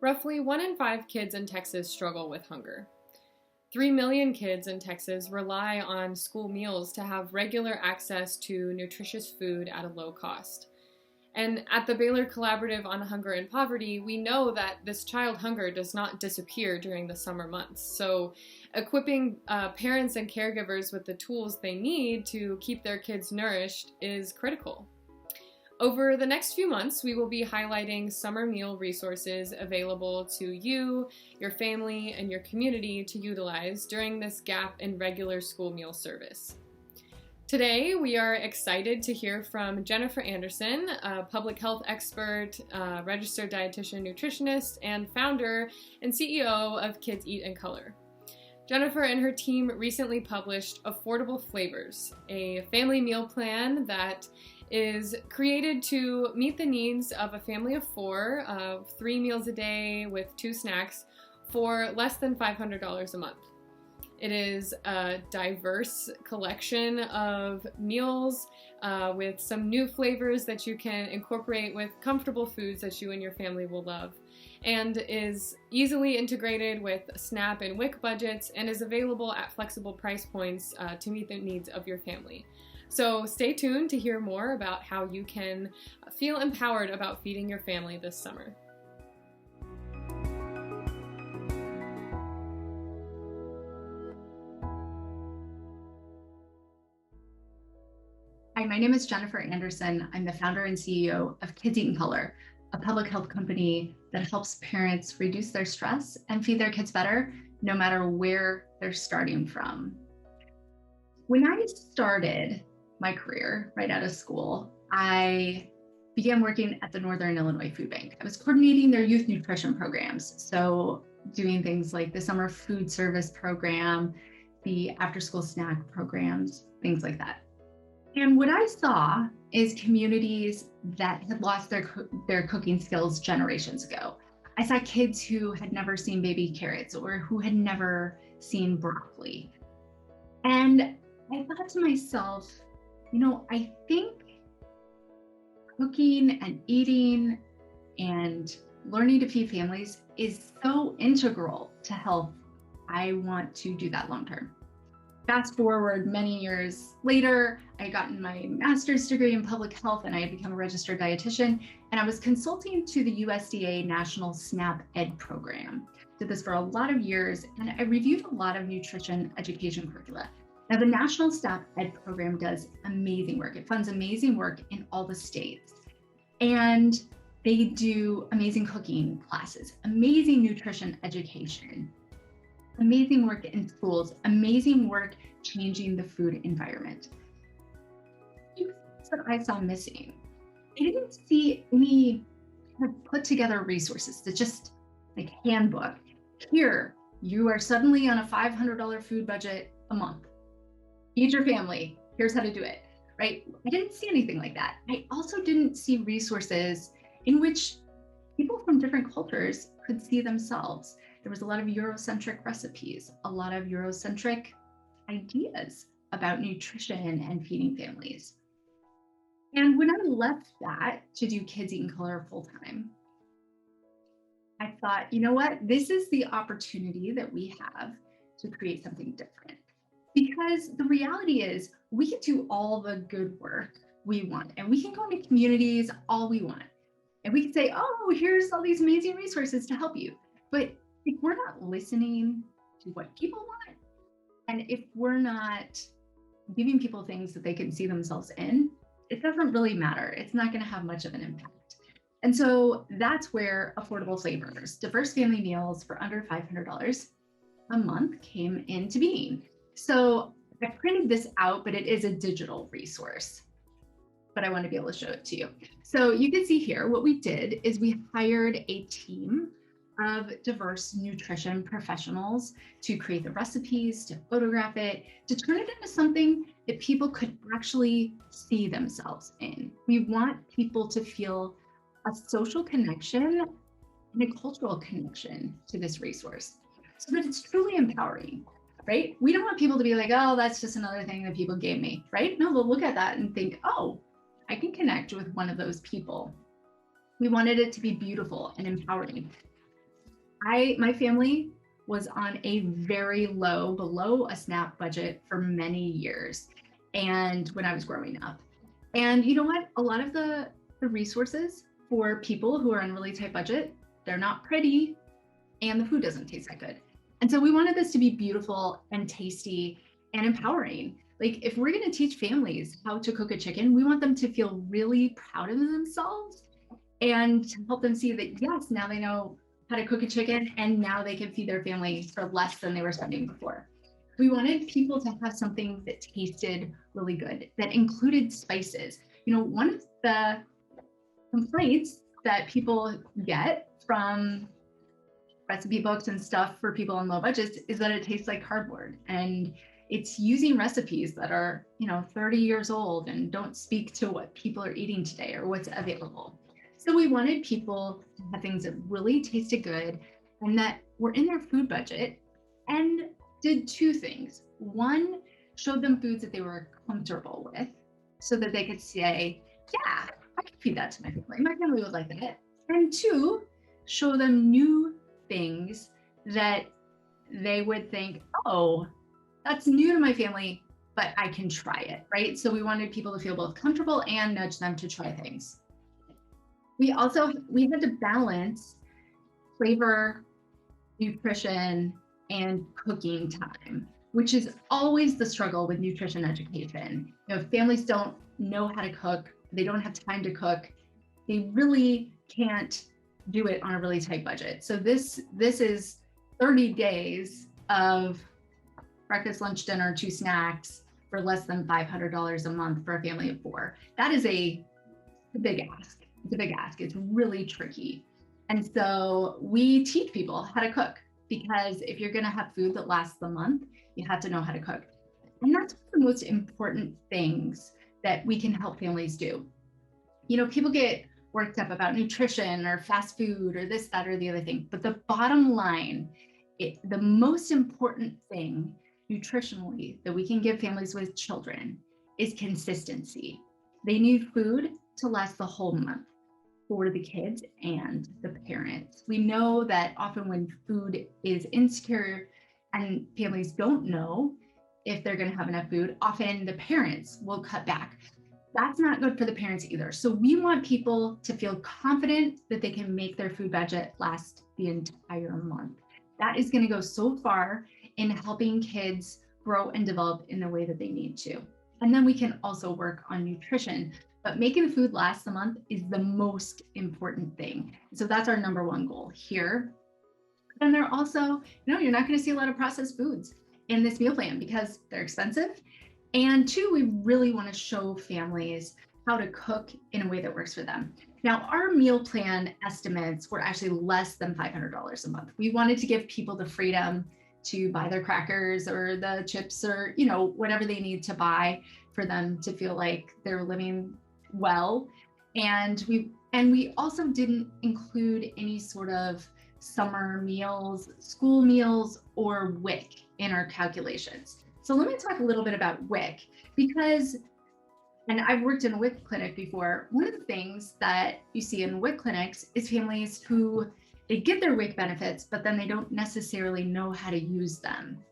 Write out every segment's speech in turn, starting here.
Roughly 1 in 5 kids in Texas struggle with hunger. 3 million kids in Texas rely on school meals to have regular access to nutritious food at a low cost. And at the Baylor Collaborative on Hunger and Poverty, we know that this child hunger does not disappear during the summer months. So equipping parents and caregivers with the tools they need to keep their kids nourished is critical. Over the next few months, we will be highlighting summer meal resources available to you, your family, and your community to utilize during this gap in regular school meal service. Today, we are excited to hear from Jennifer Anderson, a public health expert, registered dietitian nutritionist, and founder and CEO of Kids Eat in Color. Jennifer and her team recently published Affordable Flavors, a family meal plan that is created to meet the needs of a family of 4, of 3 meals a day with 2 snacks for less than $500 a month. It is a diverse collection of meals with some new flavors that you can incorporate with comfortable foods that you and your family will love, and is easily integrated with SNAP and WIC budgets and is available at flexible price points to meet the needs of your family. So stay tuned to hear more about how you can feel empowered about feeding your family this summer. Hi, my name is Jennifer Anderson. I'm the founder and CEO of Kids Eat in Color, a public health company that helps parents reduce their stress and feed their kids better, no matter where they're starting from. When I started my career right out of school, I began working at the Northern Illinois Food Bank. I was coordinating their youth nutrition programs. So doing things like the summer food service program, the after-school snack programs, things like that. And what I saw is communities that had lost their cooking skills generations ago. I saw kids who had never seen baby carrots or who had never seen broccoli. And I thought to myself, I think cooking and eating and learning to feed families is so integral to health. I want to do that long term. Fast forward many years later, I had gotten my master's degree in public health and I had become a registered dietitian, and I was consulting to the USDA National SNAP Ed program. Did this for a lot of years, and I reviewed a lot of nutrition education curricula. Now, the National SNAP Ed program does amazing work. It funds amazing work in all the states, and they do amazing cooking classes, amazing nutrition education, amazing work in schools, amazing work changing the food environment. Two things that I saw missing. I didn't see any kind of put together resources that just like handbook. Here, you are suddenly on a $500 food budget a month. Feed your family. Here's how to do it, right? I didn't see anything like that. I also didn't see resources in which people from different cultures could see themselves. There was a lot of Eurocentric recipes, a lot of Eurocentric ideas about nutrition and feeding families. And when I left that to do Kids Eat in Color full time, I thought, you know what? This is the opportunity that we have to create something different. Because the reality is we can do all the good work we want, and we can go into communities all we want. And we can say, oh, here's all these amazing resources to help you. But if we're not listening to what people want, and if we're not giving people things that they can see themselves in, it doesn't really matter. It's not going to have much of an impact. And so that's where Affordable Flavors, diverse family meals for under $500 a month, came into being. So I printed this out, but it is a digital resource, but I want to be able to show it to you. So you can see here, what we did is we hired a team of diverse nutrition professionals to create the recipes, to photograph it, to turn it into something that people could actually see themselves in. We want people to feel a social connection and a cultural connection to this resource so that it's truly empowering, right? We don't want people to be like, oh, that's just another thing that people gave me, right? No, they'll look at that and think, oh, I can connect with one of those people. We wanted it to be beautiful and empowering. My family was on a very low, below a SNAP budget for many years. And when I was growing up. And you know what? A lot of the resources for people who are on a really tight budget, they're not pretty and the food doesn't taste that good. And so we wanted this to be beautiful and tasty and empowering. Like if we're going to teach families how to cook a chicken, we want them to feel really proud of themselves and to help them see that, yes, now they know how to cook a chicken and now they can feed their family for less than they were spending before. We wanted people to have something that tasted really good, that included spices. You know, one of the complaints that people get from recipe books and stuff for people on low budgets is that it tastes like cardboard, and it's using recipes that are, 30 years old and don't speak to what people are eating today or what's available. So we wanted people to have things that really tasted good and that were in their food budget, and did two things. One, showed them foods that they were comfortable with so that they could say, yeah, I could feed that to my family. My family would like that. And two, show them new things that they would think, oh, that's new to my family, but I can try it, right? So we wanted people to feel both comfortable and nudge them to try things. We had to balance flavor, nutrition, and cooking time, which is always the struggle with nutrition education. If families don't know how to cook, they don't have time to cook, they really can't do it on a really tight budget. So this is 30 days of breakfast, lunch, dinner, 2 snacks for less than $500 a month for a family of 4. That is a big ask. It's a big ask. It's really tricky. And so we teach people how to cook, because if you're going to have food that lasts the month, you have to know how to cook. And that's one of the most important things that we can help families do. People get worked up about nutrition or fast food or this, that, or the other thing. But the bottom line, the most important thing nutritionally that we can give families with children is consistency. They need food to last the whole month for the kids and the parents. We know that often when food is insecure and families don't know if they're going to have enough food, often the parents will cut back. That's not good for the parents either. So we want people to feel confident that they can make their food budget last the entire month. That is going to go so far in helping kids grow and develop in the way that they need to. And then we can also work on nutrition, but making the food last the month is the most important thing. So that's our number one goal here. And they're also, you're not going to see a lot of processed foods in this meal plan because they're expensive. And two, we really want to show families how to cook in a way that works for them. Now, our meal plan estimates were actually less than $500 a month. We wanted to give people the freedom to buy their crackers or the chips or, whatever they need to buy for them to feel like they're living well. And we also didn't include any sort of summer meals, school meals, or WIC in our calculations. So let me talk a little bit about WIC, because, and I've worked in a WIC clinic before, one of the things that you see in WIC clinics is families who they get their WIC benefits, but then they don't necessarily know how to use them.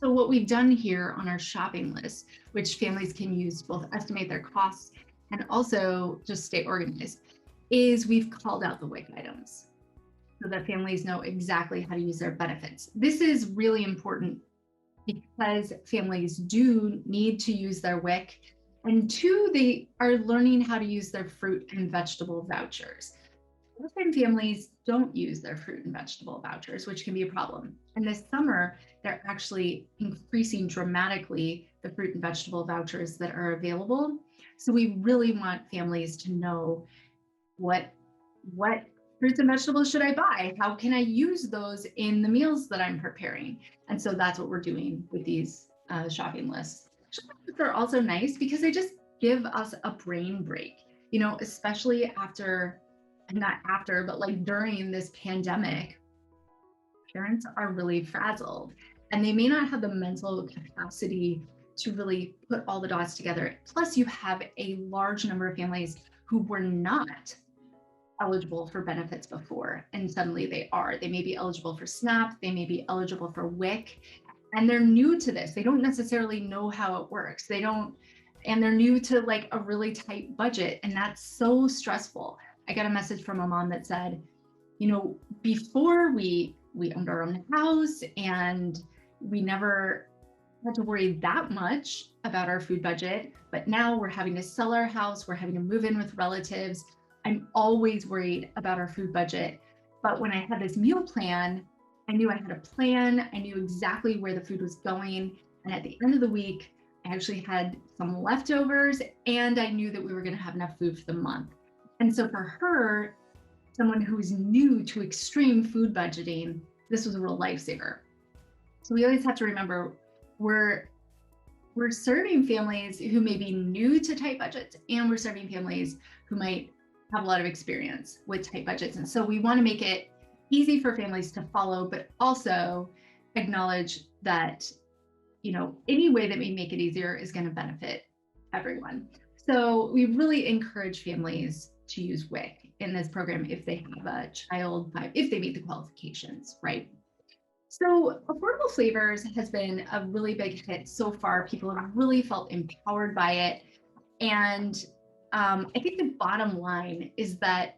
So what we've done here on our shopping list, which families can use to both estimate their costs and also just stay organized, is we've called out the WIC items so that families know exactly how to use their benefits. This is really important because families do need to use their WIC. And two, they are learning how to use their fruit and vegetable vouchers. Often families don't use their fruit and vegetable vouchers, which can be a problem. And this summer, they're actually increasing dramatically the fruit and vegetable vouchers that are available. So we really want families to know what fruits and vegetables should I buy? How can I use those in the meals that I'm preparing? And so that's what we're doing with these shopping lists. Shopping lists are also nice because they just give us a brain break, especially but like during this pandemic, parents are really frazzled and they may not have the mental capacity to really put all the dots together. Plus you have a large number of families who were not eligible for benefits before, and suddenly they are. They may be eligible for SNAP, they may be eligible for WIC, and they're new to this. They don't necessarily know how it works. And they're new to like a really tight budget, and that's so stressful. I got a message from a mom that said, before we owned our own house and we never had to worry that much about our food budget, but now we're having to sell our house, we're having to move in with relatives. I'm always worried about our food budget. But when I had this meal plan, I knew I had a plan, I knew exactly where the food was going. And at the end of the week, I actually had some leftovers and I knew that we were going to have enough food for the month. And so for her, someone who's new to extreme food budgeting, this was a real lifesaver. So we always have to remember we're serving families who may be new to tight budgets, and we're serving families who might have a lot of experience with tight budgets. And so we want to make it easy for families to follow, but also acknowledge that, any way that we make it easier is going to benefit everyone. So we really encourage families to use WIC in this program if they have a child, if they meet the qualifications, right? So Affordable Flavors has been a really big hit so far. People have really felt empowered by it. And I think the bottom line is that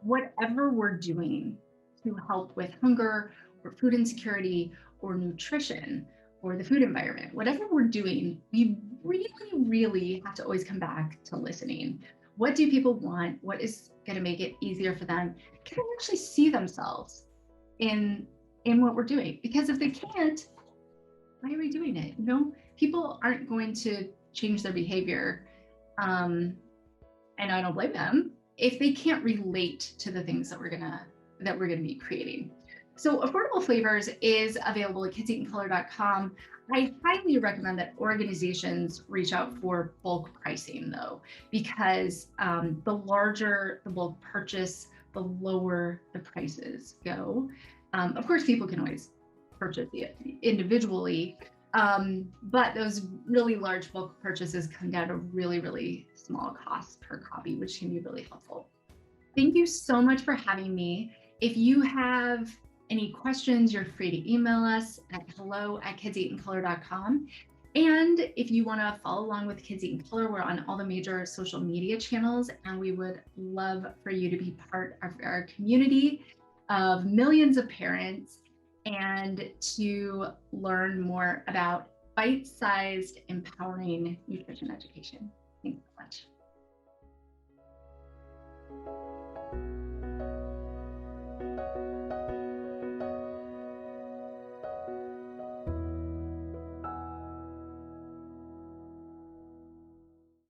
whatever we're doing to help with hunger or food insecurity or nutrition or the food environment, whatever we're doing, we really, really have to always come back to listening. What do people want? What is going to make it easier for them? Can they actually see themselves in what we're doing? Because if they can't, why are we doing it? People aren't going to change their behavior, and I don't blame them, if they can't relate to the things that we're gonna be creating. So Affordable Flavors is available at kidseatincolor.com. I highly recommend that organizations reach out for bulk pricing though, because the larger the bulk purchase, the lower the prices go. Of course, people can always purchase individually, but those really large bulk purchases come down to really, really small costs per copy, which can be really helpful. Thank you so much for having me. If you have any questions, you're free to email us at hello@kidseatincolor.com. And if you want to follow along with Kids Eat in Color, we're on all the major social media channels, and we would love for you to be part of our community of millions of parents and to learn more about bite-sized, empowering nutrition education. Thanks so much.